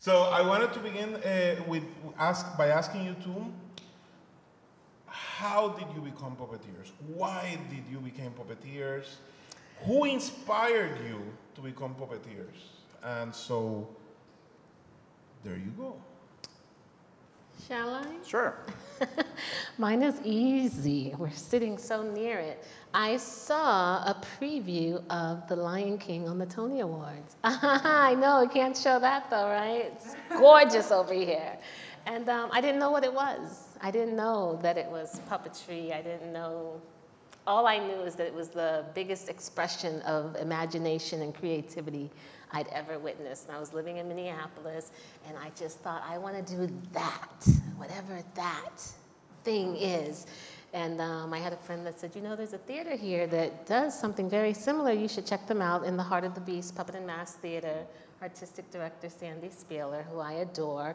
So I wanted to begin by asking you two, how did you become puppeteers? Why did you become puppeteers? Who inspired you to become puppeteers? And so, there you go. Shall I? Sure. Mine is easy. We're sitting so near it. I saw a preview of The Lion King on the Tony Awards. I know, I can't show that though, right? It's gorgeous over here. And I didn't know what it was. I didn't know that it was puppetry. I didn't know. All I knew is that it was the biggest expression of imagination and creativity I'd ever witnessed. And I was living in Minneapolis, and I just thought, I want to do that, whatever that thing is. And I had a friend that said, you know, there's a theater here that does something very similar. You should check them out. In the Heart of the Beast Puppet and Mask Theater, artistic director Sandy Spieler, who I adore.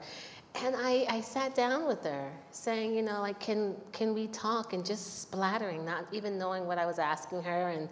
And I sat down with her saying, you know, like, can we talk, and just splattering, not even knowing what I was asking her. And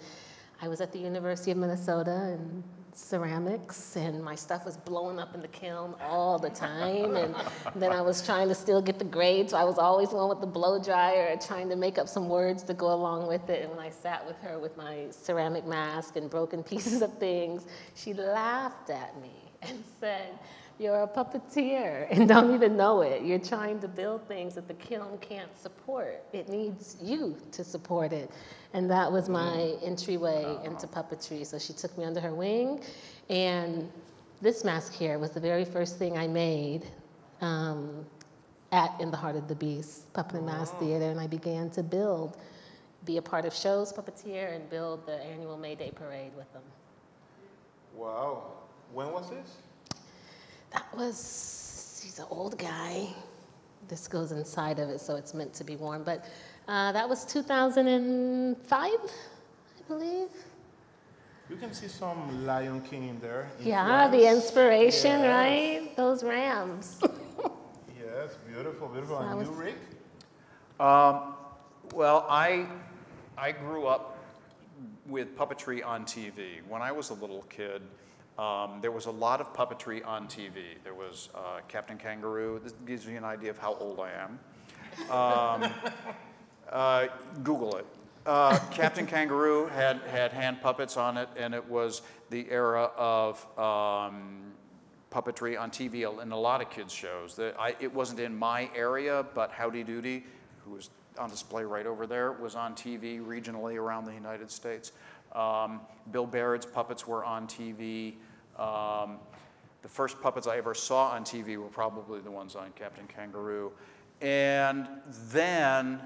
I was at the University of Minnesota and ceramics, and my stuff was blowing up in the kiln all the time. And then I was trying to still get the grade, so I was always going with the blow dryer, trying to make up some words to go along with it. And when I sat with her with my ceramic mask and broken pieces of things, she laughed at me and said, "You're a puppeteer and don't even know it. You're trying to build things that the kiln can't support. It needs you to support it." And that was my entryway into puppetry. So she took me under her wing. And this mask here was the very first thing I made In the Heart of the Beast Puppet and Mask Theater. And I began to be a part of shows, puppeteer, and build the annual May Day parade with them. Wow. When was this? He's an old guy. This goes inside of it, so it's meant to be warm. But that was 2005, I believe. You can see some Lion King in there. Yeah, the inspiration, right? Those rams. Yes, beautiful, beautiful. So and you, Rick? Well, I grew up with puppetry on TV. When I was a little kid, there was a lot of puppetry on TV. There was Captain Kangaroo. This gives you an idea of how old I am. Google it. Captain Kangaroo had hand puppets on it, and it was the era of puppetry on TV in a lot of kids' shows. It wasn't in my area, but Howdy Doody, who was on display right over there, was on TV regionally around the United States. Bill Baird's puppets were on TV. The first puppets I ever saw on TV were probably the ones on Captain Kangaroo. And then,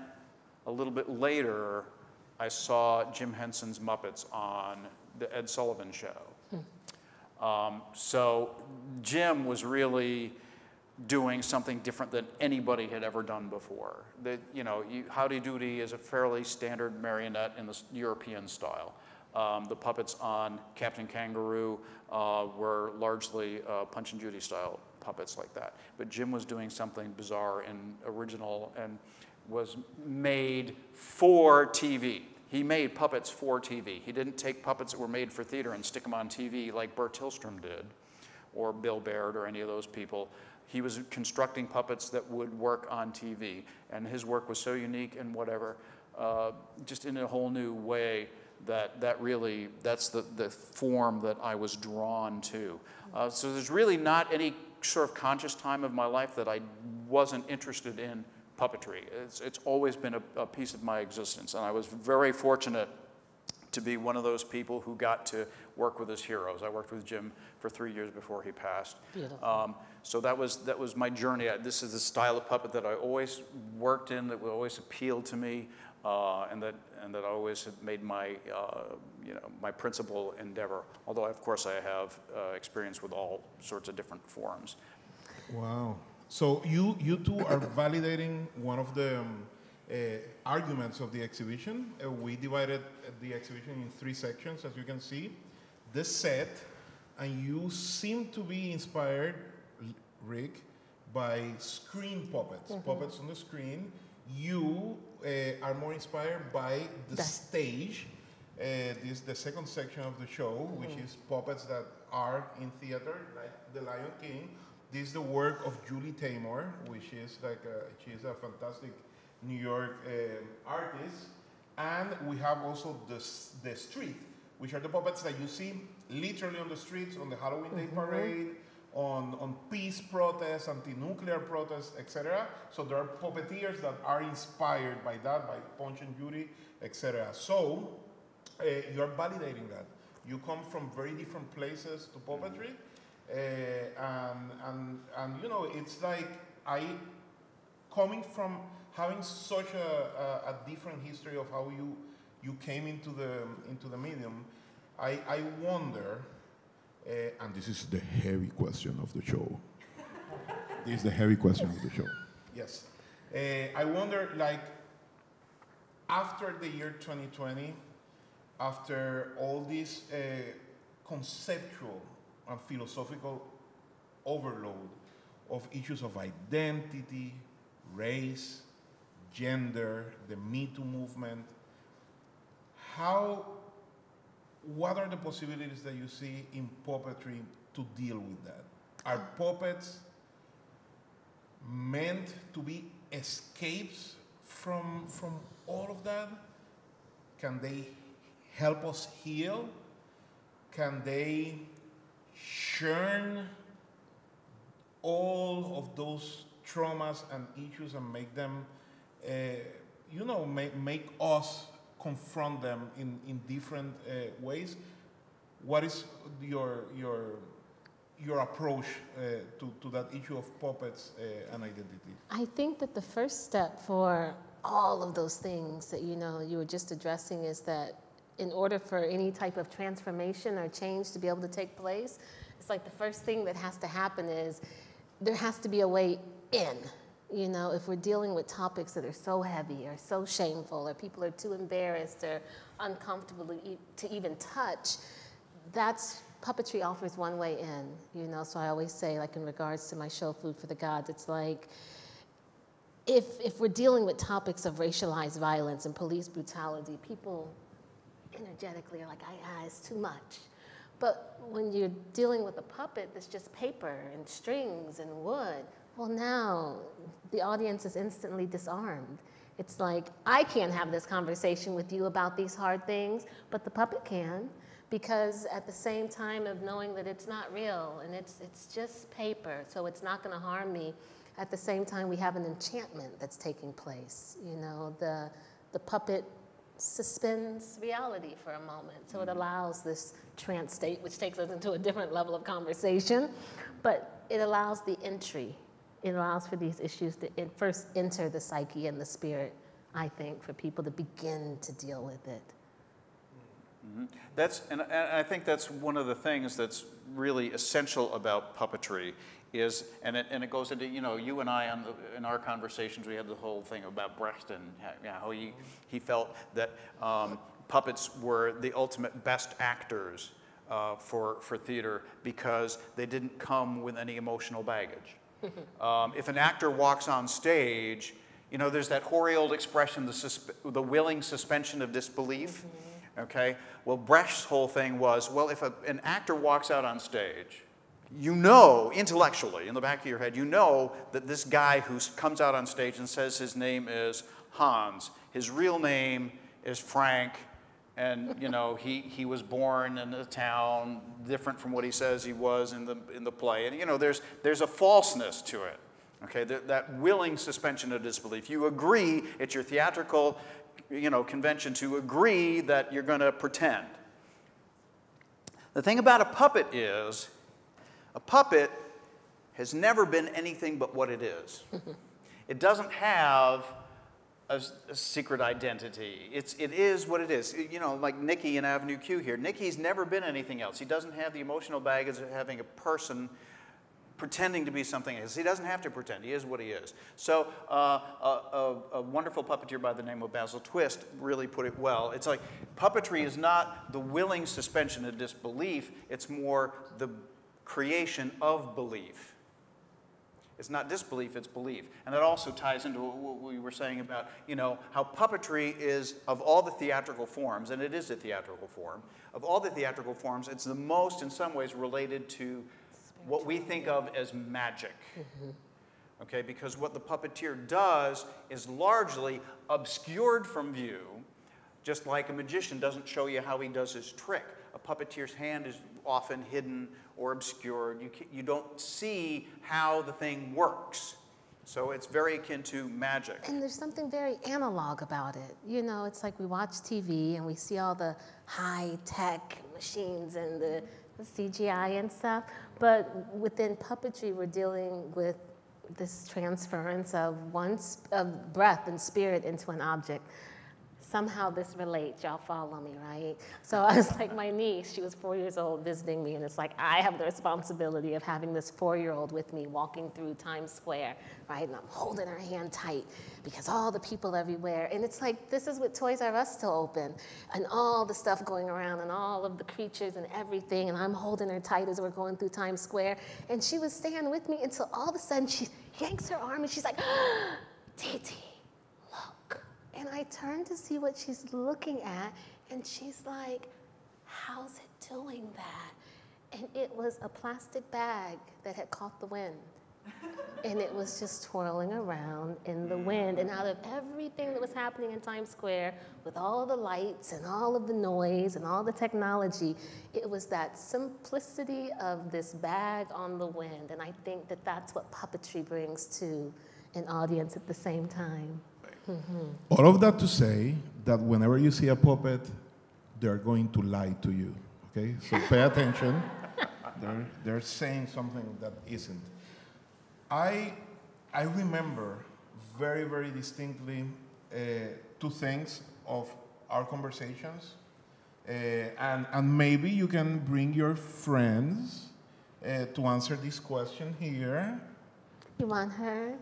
a little bit later, I saw Jim Henson's Muppets on the Ed Sullivan Show. So Jim was really doing something different than anybody had ever done before. Howdy Doody is a fairly standard marionette in the European style. The puppets on Captain Kangaroo were largely Punch and Judy style puppets like that. But Jim was doing something bizarre and original and was made for TV. He made puppets for TV. He didn't take puppets that were made for theater and stick them on TV like Bert Tillstrom did, or Bill Baird or any of those people. He was constructing puppets that would work on TV. And his work was so unique and whatever, just in a whole new way, that's the form that I was drawn to. So there's really not any sort of conscious time of my life that I wasn't interested in puppetry. It's always been a piece of my existence, and I was very fortunate to be one of those people who got to work with his heroes. I worked with Jim for 3 years before he passed. So that was my journey. This is the style of puppet that I always worked in, that always appealed to me, and that I always have made my my principal endeavor. Although of course I have experience with all sorts of different forms. Wow. So you two are validating one of the arguments of the exhibition. We divided the exhibition in 3 sections, as you can see. This set, and you seem to be inspired, Rick, by screen puppets, puppets on the screen. You are more inspired by the stage. This is the second section of the show, which is puppets that are in theater, like the Lion King. This is the work of Julie Taymor, which is she's a fantastic New York artist. And we have also the street, which are the puppets that you see literally on the streets, on the Halloween Day parade, on peace protests, anti-nuclear protests, etc. So there are puppeteers that are inspired by that, by Punch and Judy, etc. So you're validating that. You come from very different places to puppetry, and you know, it's like coming from having such a different history of how you came into the medium. I wonder, and this is the heavy question of the show. This is the heavy question of the show. Yes, I wonder, like, after the year 2020, after all this conceptual and philosophical overload of issues of identity, race, gender, the Me Too movement, what are the possibilities that you see in puppetry to deal with that? Are puppets meant to be escapes from all of that? Can they help us heal? Can they churn all of those traumas and issues and make them, you know, make us confront them in different ways? What is your approach to that issue of puppets and identity? I think that the first step for all of those things that you were just addressing is that in order for any type of transformation or change to be able to take place, it's like the first thing that has to happen is there has to be a way in. You know, if we're dealing with topics that are so heavy or so shameful or people are too embarrassed or uncomfortable to even touch, puppetry offers one way in, you know. So I always say, like in regards to my show, Food for the Gods, it's like, if we're dealing with topics of racialized violence and police brutality, people energetically are like, it's too much. But when you're dealing with a puppet that's just paper and strings and wood, well, now the audience is instantly disarmed. It's like, I can't have this conversation with you about these hard things, but the puppet can, because at the same time of knowing that it's not real and it's just paper, so it's not going to harm me, at the same time we have an enchantment that's taking place. You know, the puppet suspends reality for a moment, so it allows this trance state, which takes us into a different level of conversation, but it allows the entry. It allows for these issues to first enter the psyche and the spirit, I think, for people to begin to deal with it. Mm-hmm. And I think that's one of the things that's really essential about puppetry is, and it goes into, you know, you and I in our conversations, we had the whole thing about Brecht and how he felt that puppets were the ultimate best actors for theater because they didn't come with any emotional baggage. If an actor walks on stage, you know, there's that hoary old expression, the willing suspension of disbelief. Okay? Well, Brecht's whole thing was, well, if an actor walks out on stage, you know, intellectually, in the back of your head, you know that this guy who comes out on stage and says his name is Hans, his real name is Frank, and, you know, he was born in a town different from what he says he was in the play. And, you know, there's a falseness to it, okay? That willing suspension of disbelief. You agree, it's your theatrical, you know, convention to agree that you're going to pretend. The thing about a puppet is, a puppet has never been anything but what it is. It doesn't have a secret identity. It is what it is. You know, like Nicky in Avenue Q here. Nicky's never been anything else. He doesn't have the emotional baggage of having a person pretending to be something else. He doesn't have to pretend. He is what he is. So a wonderful puppeteer by the name of Basil Twist really put it well. It's like puppetry is not the willing suspension of disbelief. It's more the creation of belief. It's not disbelief, it's belief. And that also ties into what we were saying about, you know, how puppetry is, of all the theatrical forms, and it is a theatrical form, of all the theatrical forms, it's the most, in some ways, related to what we think of as magic. Okay, because what the puppeteer does is largely obscured from view, just like a magician doesn't show you how he does his trick. A puppeteer's hand is often hidden or obscured. You don't see how the thing works. So it's very akin to magic. And there's something very analog about it. You know, it's like we watch TV and we see all the high-tech machines and the CGI and stuff, but within puppetry, we're dealing with this transference of of breath and spirit into an object. Somehow this relates, y'all follow me, right? So I was like, my niece, she was 4 years old visiting me, and it's like, I have the responsibility of having this 4-year-old with me walking through Times Square, right? And I'm holding her hand tight because all the people everywhere, and it's like, this is with Toys R Us still open, and all the stuff going around, and all of the creatures and everything, and I'm holding her tight as we're going through Times Square, and she was staying with me until all of a sudden she yanks her arm, and she's like, Titi. And I turned to see what she's looking at, and she's like, how's it doing that? And it was a plastic bag that had caught the wind. And it was just twirling around in the wind. And out of everything that was happening in Times Square, with all the lights and all of the noise and all the technology, it was that simplicity of this bag on the wind. And I think that that's what puppetry brings to an audience at the same time. All of that to say that whenever you see a puppet, they're going to lie to you, okay? So pay attention. They're saying something that isn't. I remember very, very distinctly two things of our conversations. And maybe you can bring your friends to answer this question here. You want her?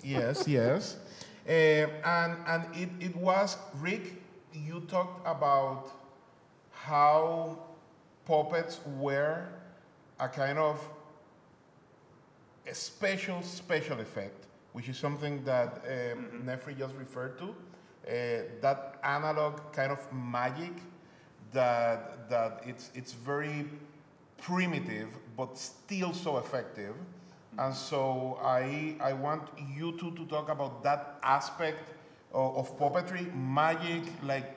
Yes, yes. And it was, Rick, you talked about how puppets were a kind of a special effect, which is something that Nehprii just referred to, that analog kind of magic that it's very primitive, but still so effective. And so I want you two to talk about that aspect of puppetry, magic, like,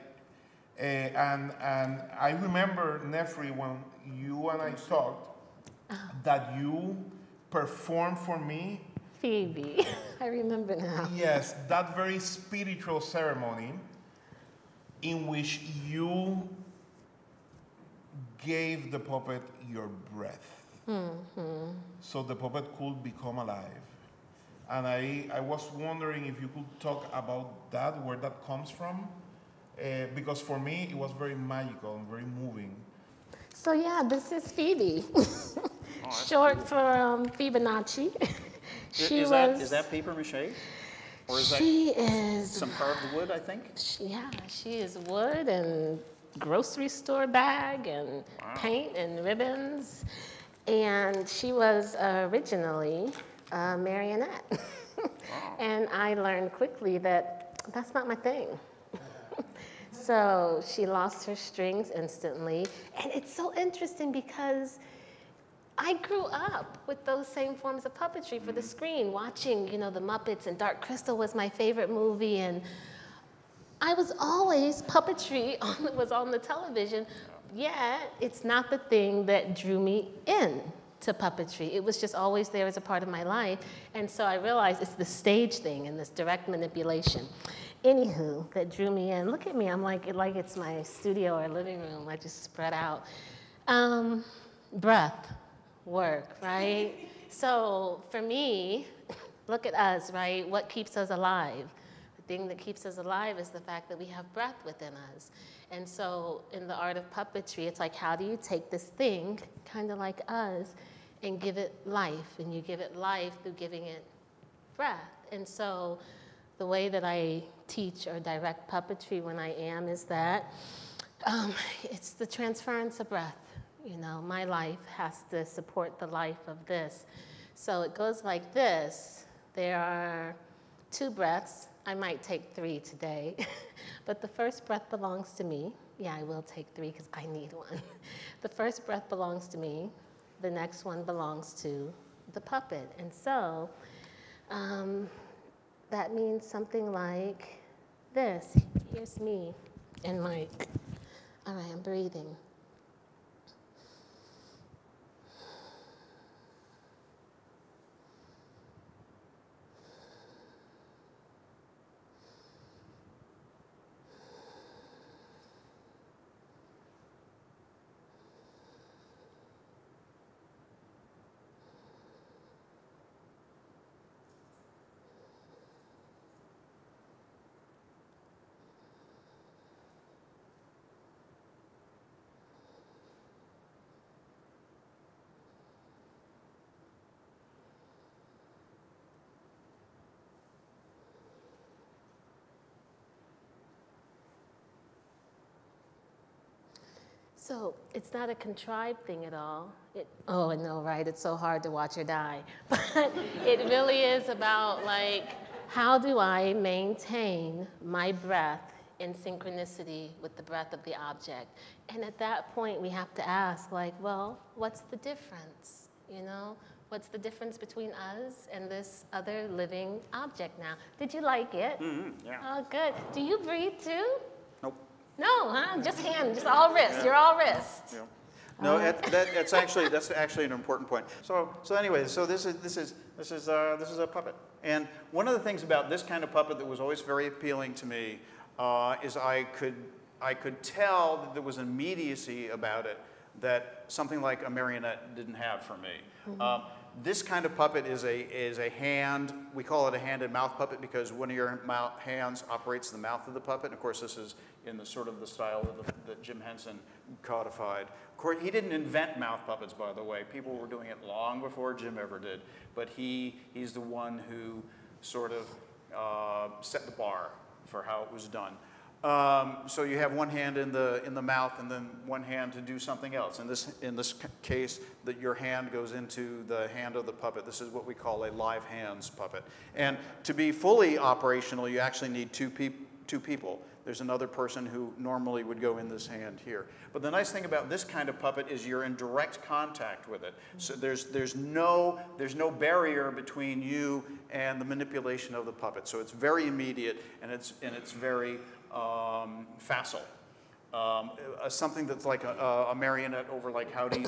and I remember, Nehprii, when you and I talked, that you performed for me. Phoebe, I remember now. Yes, that very spiritual ceremony in which you gave the puppet your breath. So the puppet could become alive. And I was wondering if you could talk about that, where that comes from, because for me it was very magical and very moving. So yeah, this is Phoebe, short for Fibonacci. Is that paper mache? Or is that some carved wood, I think? She is wood and grocery store bag and paint and ribbons. And she was originally a marionette. And I learned quickly that that's not my thing. So she lost her strings instantly. And it's so interesting because I grew up with those same forms of puppetry for the screen, watching, you know, the Muppets, and Dark Crystal was my favorite movie. And I was always, puppetry was on the television. Yet, it's not the thing that drew me in to puppetry. It was just always there as a part of my life. And so I realized it's the stage thing and this direct manipulation. Anywho, that drew me in. Look at me, I'm like it's my studio or living room. I just spread out. Breath, work, right? So for me, look at us, right? What keeps us alive? The thing that keeps us alive is the fact that we have breath within us. And so in the art of puppetry, it's like, how do you take this thing, kind of like us, and give it life? And you give it life through giving it breath. And so the way that I teach or direct puppetry when I am is that it's the transference of breath. You know, my life has to support the life of this. So it goes like this. There are 2 breaths. I might take 3 today, but the first breath belongs to me. Yeah, I will take 3 because I need one. The first breath belongs to me. the next one belongs to the puppet. And so that means something like this. Here's me and Mike. All right, I'm breathing. So it's not a contrived thing at all. Oh, I know, right? It's so hard to watch her die. But it really is about, like, how do I maintain my breath in synchronicity with the breath of the object? And at that point, we have to ask, like, well, what's the difference, you know? What's the difference between us and this other living object now? Did you like it? Mm-hmm, yeah. Oh, good. Do you breathe too? Nope. No, huh? Just hand, just all wrist. Yeah. You're all wrist. Yeah. No, that's actually an important point. So anyway, so this is a puppet, and one of the things about this kind of puppet that was always very appealing to me is I could tell that there was an immediacy about it that something like a marionette didn't have for me. Mm-hmm. This kind of puppet is a hand. We call it a hand and mouth puppet because one of your hands operates the mouth of the puppet. And of course, this is in the sort of the style that Jim Henson codified. Of course, he didn't invent mouth puppets, by the way. People were doing it long before Jim ever did. But he's the one who sort of set the bar for how it was done. So you have one hand in the mouth and then one hand to do something else. In this case, that your hand goes into the hand of the puppet. This is what we call a live hands puppet. And to be fully operational, you actually need two people. There's another person who normally would go in this hand here. But the nice thing about this kind of puppet is you're in direct contact with it. So there's no barrier between you and the manipulation of the puppet. So it's very immediate and it's very facile. Something that's like a marionette over like how do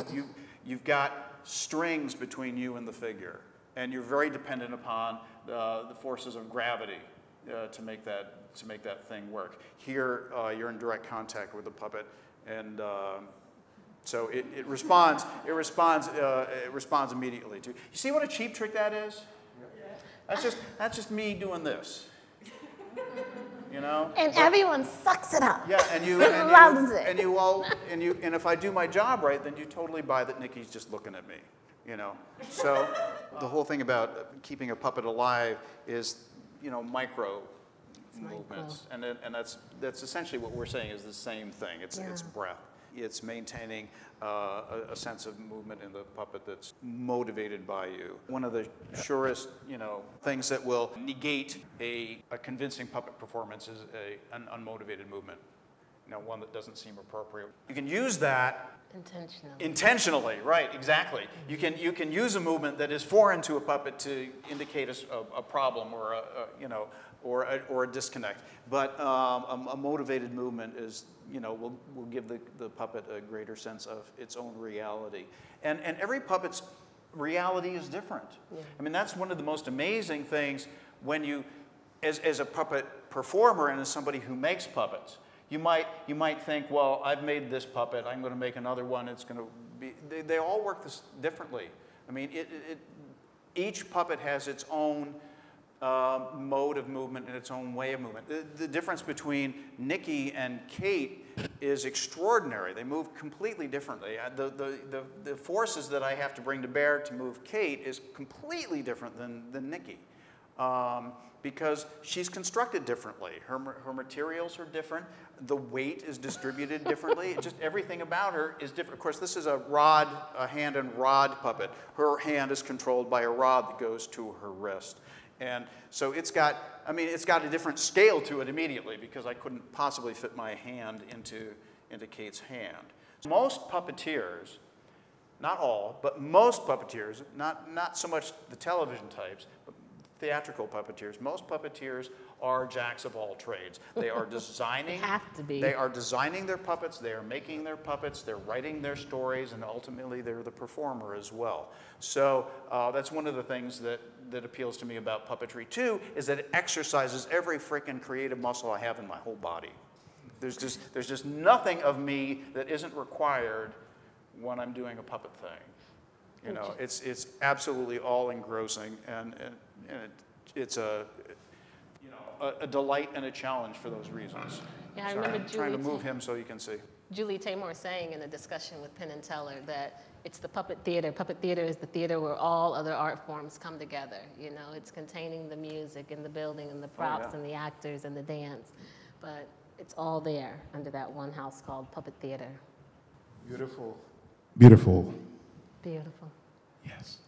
you've got strings between you and the figure, and you're very dependent upon the forces of gravity to make that thing work. Here you're in direct contact with the puppet, and so it responds immediately to. You see what a cheap trick that is? That's just me doing this. You know? And everyone sucks it up. Yeah, and you loves it. And if I do my job right, then you totally buy that Nikki's just looking at me, you know. So the whole thing about keeping a puppet alive is, you know, micro movements, and that's essentially what we're saying is the same thing. It's breath. It's maintaining a sense of movement in the puppet that's motivated by you. One of the surest, you know, things that will negate a convincing puppet performance is an unmotivated movement. You know, one that doesn't seem appropriate. You can use that intentionally, right? Exactly. You can use a movement that is foreign to a puppet to indicate a problem or a disconnect. But a motivated movement is, you know, will give the puppet a greater sense of its own reality. And every puppet's reality is different. Yeah. I mean, that's one of the most amazing things when you, as a puppet performer and as somebody who makes puppets, you might think, well, I've made this puppet, I'm going to make another one, it's going to be, they all work differently. I mean, each puppet has its own mode of movement and its own way of movement. The difference between Nikki and Kate is extraordinary. They move completely differently. The forces that I have to bring to bear to move Kate is completely different than Nikki. Because she's constructed differently. Her materials are different. The weight is distributed differently. Just everything about her is different. Of course, this is a hand and rod puppet. Her hand is controlled by a rod that goes to her wrist. And so it's got a different scale to it immediately because I couldn't possibly fit my hand into Kate's hand. Most puppeteers not all, but most puppeteers, not so much the television types, but theatrical puppeteers, most puppeteers are jacks of all trades. They are designing. They have to be. They are designing their puppets. They are making their puppets. They're writing their stories, and ultimately they're the performer as well. So that's one of the things that appeals to me about puppetry too, is that it exercises every freaking creative muscle I have in my whole body. There's just nothing of me that isn't required when I'm doing a puppet thing. You know, it's absolutely all engrossing, and it's a delight and a challenge for those reasons. Yeah, I Sorry, remember I'm trying to move him so you can see. Julie Taymor saying in a discussion with Penn and Teller that it's the puppet theater. Puppet theater is the theater where all other art forms come together. You know, it's containing the music and the building and the props and the actors and the dance, but it's all there under that one house called Puppet Theater. Beautiful. Beautiful. Beautiful. Yes.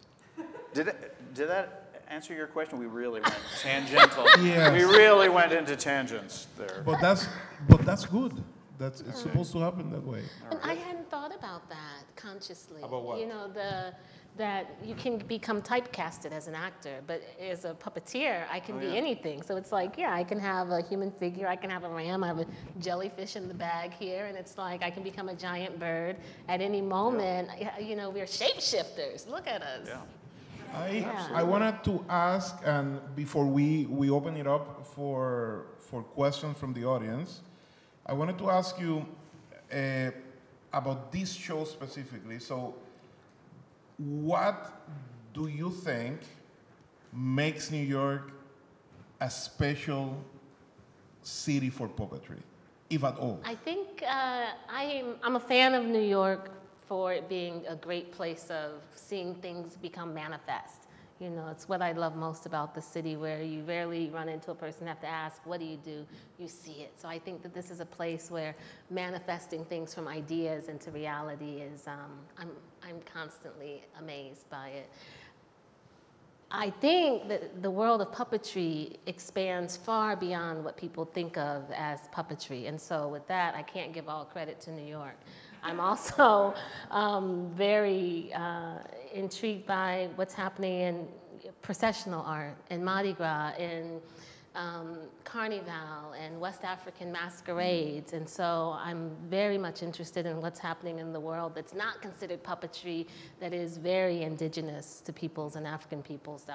Did that answer your question? We really went tangential. Yes. We really went into tangents there. But that's good. It's supposed to happen that way. And I hadn't thought about that consciously. About what? You know, that you can become typecasted as an actor, but as a puppeteer, I can be anything. So it's like, yeah, I can have a human figure, I can have a ram, I have a jellyfish in the bag here, and it's like I can become a giant bird at any moment. You know, we're shapeshifters. Look at us. Yeah. I wanted to ask, and before we open it up for questions from the audience, I wanted to ask you about this show specifically. So, what do you think makes New York a special city for puppetry, if at all? I think I'm a fan of New York for it being a great place of seeing things become manifest. You know, it's what I love most about the city, where you rarely run into a person and have to ask, what do? You see it. So I think that this is a place where manifesting things from ideas into reality is, I'm constantly amazed by it. I think that the world of puppetry expands far beyond what people think of as puppetry. And so with that, I can't give all credit to New York. I'm also very intrigued by what's happening in processional art, in Mardi Gras, in Carnival, and West African masquerades. And so I'm very much interested in what's happening in the world that's not considered puppetry, that is very indigenous to peoples and African peoples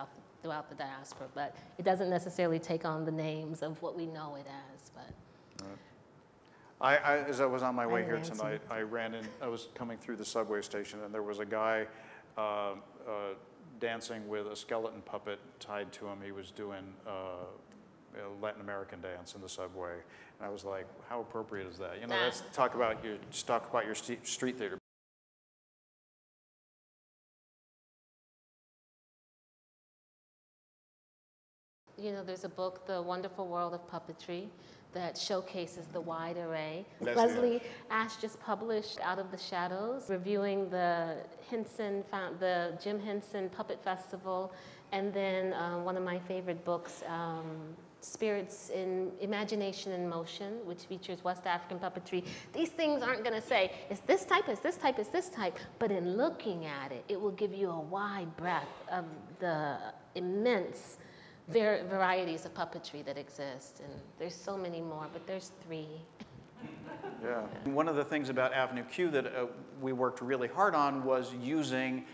throughout the diaspora. But it doesn't necessarily take on the names of what we know it as. But. As I was on my way here tonight, I was coming through the subway station, and there was a guy dancing with a skeleton puppet tied to him. He was doing a Latin American dance in the subway, and I was like, how appropriate is that? You know, let's talk about your street theater. You know, there's a book, The Wonderful World of Puppetry, that showcases the wide array. Leslie Ash just published Out of the Shadows, reviewing the Jim Henson Puppet Festival, and then one of my favorite books, Spirits in Imagination in Motion, which features West African puppetry. These things aren't going to say, it's this type, it's this type, it's this type, but in looking at it, it will give you a wide breadth of the immense varieties of puppetry that exist, and there's so many more, but there's 3. Yeah. One of the things about Avenue Q that we worked really hard on was using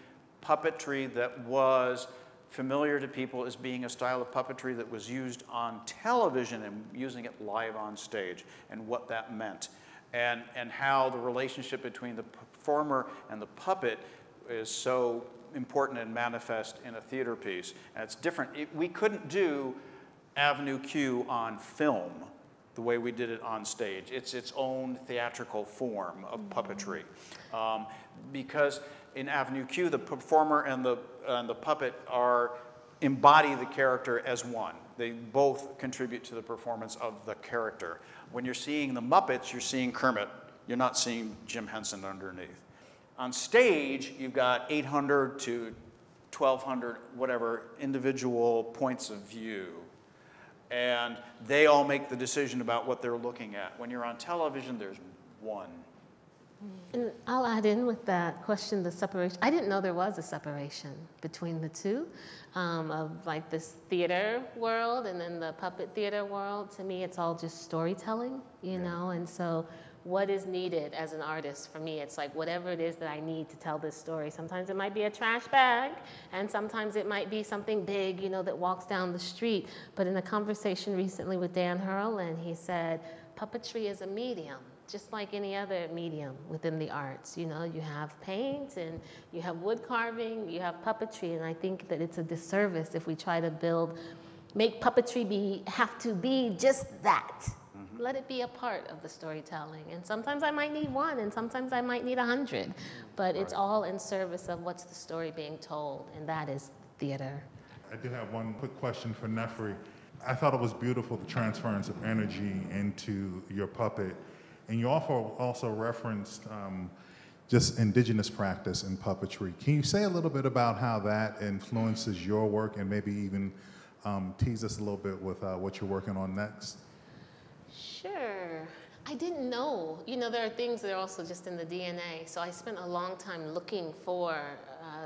puppetry that was familiar to people as being a style of puppetry that was used on television and using it live on stage, and what that meant, and how the relationship between the performer and the puppet is so important and manifest in a theater piece. And it's different. We couldn't do Avenue Q on film the way we did it on stage. It's its own theatrical form of puppetry. Because in Avenue Q, the performer and the puppet embody the character as one. They both contribute to the performance of the character. When you're seeing the Muppets, you're seeing Kermit. You're not seeing Jim Henson underneath. On stage, you've got 800 to 1,200, whatever, individual points of view. And they all make the decision about what they're looking at. When you're on television, there's one. And I'll add in with that question, the separation. I didn't know there was a separation between the two, of like this theater world and then the puppet theater world. To me, it's all just storytelling, you know, and so what is needed as an artist for me, it's like whatever it is that I need to tell this story. Sometimes it might be a trash bag, and sometimes it might be something big, you know, that walks down the street. But in a conversation recently with Dan Hurlin, he said, puppetry is a medium, just like any other medium within the arts. You know, you have paint and you have wood carving, you have puppetry, and I think that it's a disservice if we try to make puppetry have to be just that. Let it be a part of the storytelling. And sometimes I might need one, and sometimes I might need 100, but it's all in service of what's the story being told, and that is theater. I do have one quick question for Nehprii. I thought it was beautiful, the transference of energy into your puppet. And you also referenced just indigenous practice in puppetry. Can you say a little bit about how that influences your work, and maybe even tease us a little bit with what you're working on next? Sure. I didn't know. You know, there are things that are also just in the DNA. So I spent a long time looking for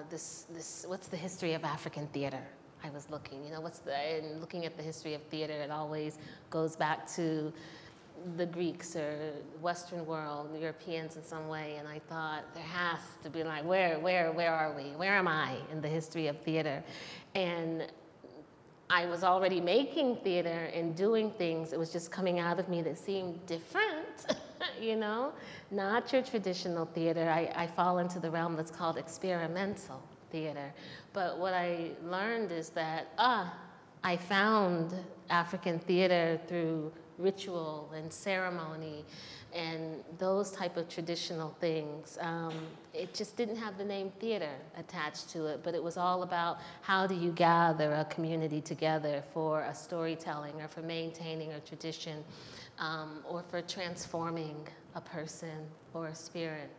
what's the history of African theater? I was looking, you know, and looking at the history of theater, it always goes back to the Greeks or Western world, Europeans in some way, and I thought there has to be like, where are we? Where am I in the history of theater? And I was already making theater and doing things. It was just coming out of me that seemed different, you know? Not your traditional theater. I fall into the realm that's called experimental theater. But what I learned is that, I found African theater through ritual and ceremony and those type of traditional things. It just didn't have the name theater attached to it, but it was all about how do you gather a community together for a storytelling or for maintaining a tradition or for transforming a person or a spirit.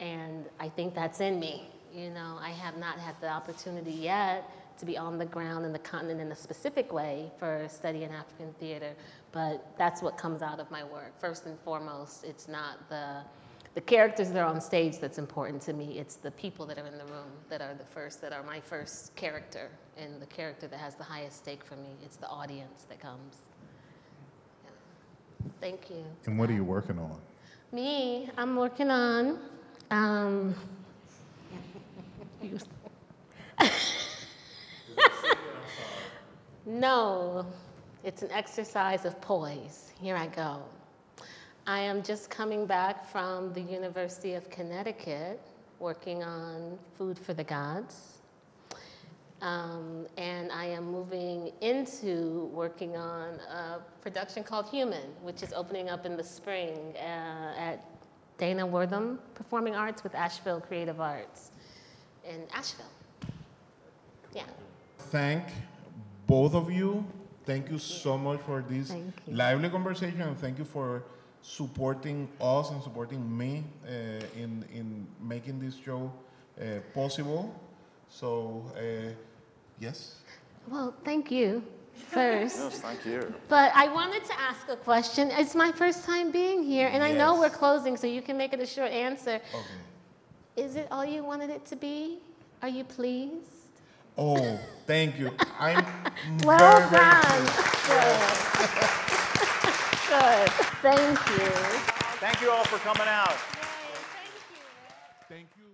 And I think that's in me. You know, I have not had the opportunity yet to be on the ground in the continent in a specific way for studying African theater, but that's what comes out of my work. First and foremost, it's not the characters that are on stage that's important to me, it's the people that are in the room that are my first character, and the character that has the highest stake for me. It's the audience that comes. Yeah. Thank you. And what are you working on? Me, I'm working on, no, it's an exercise of poise. Here I go. I am just coming back from the University of Connecticut working on Food for the Gods. And I am moving into working on a production called Human, which is opening up in the spring at Dana Wortham Performing Arts with Asheville Creative Arts in Asheville. Yeah. Thank both of you. Thank you so much for this lively conversation, and thank you for supporting us and supporting me in making this show possible. So, yes? Well, thank you first. Yes, thank you. But I wanted to ask a question. It's my first time being here, and I know we're closing, so you can make it a short answer. Okay. Is it all you wanted it to be? Are you pleased? Oh, thank you. I'm well very, done. very Good. Good. Thank you. Thank you all for coming out. Yay, thank you. Thank you.